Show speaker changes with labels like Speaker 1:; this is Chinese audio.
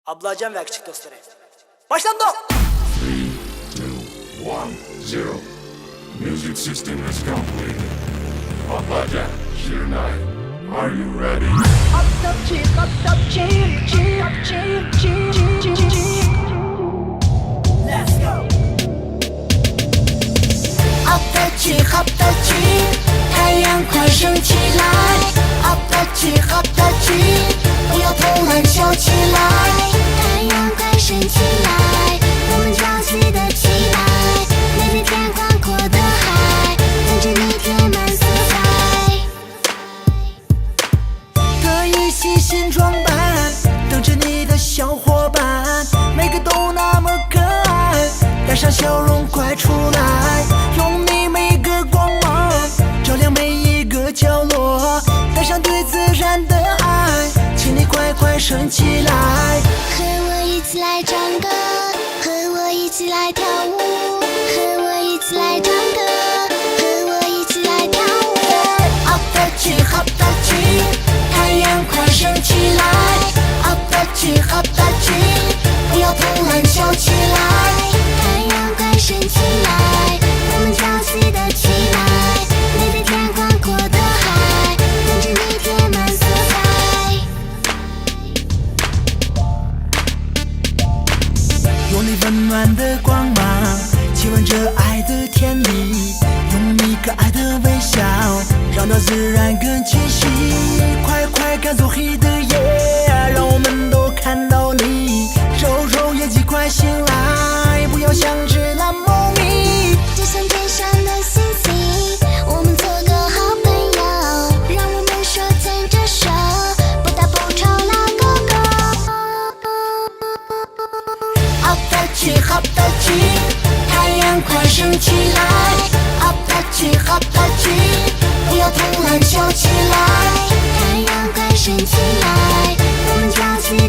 Speaker 1: Ablacığım ve küçük dostları. Başlandı.
Speaker 2: 3, 2, 1, 0. Music system is complete. Ablacak, Şirinay, are you ready?
Speaker 1: Let's go.
Speaker 3: 好的起，太阳快升起来！好的起，不要偷懒笑起来！太阳快升起来，我们焦急的期待，那片天广阔的海，等着你填满色彩。
Speaker 4: 特意细心装扮，等着你的小伙伴，每个都那么可爱，带上笑容快出来，用你每个光芒照亮每一个角落，带上对自然的爱，请你快升起来。
Speaker 3: 和我一起来唱歌，和我一起来跳舞，和我一起来唱歌，和我一起来跳舞。好的起，太阳快升起来！好的起，不要偷懒笑起来！太阳快升起来，我们焦急的期待，那片天广阔的海，等着你填满色彩。
Speaker 4: 用你温暖的光芒亲吻着爱的天地，用你可爱的微笑让大自然更清晰。快赶走黑的夜，让我们都看到你，揉眼睛快醒来，不要像只懒猫咪。
Speaker 3: 就像天上的星星，我们做个好朋友，让我们手牵着手，不打不吵拉勾勾。好的起，太阳快升起来！好的起，不要偷懒笑起来！太阳快升起来，我们焦急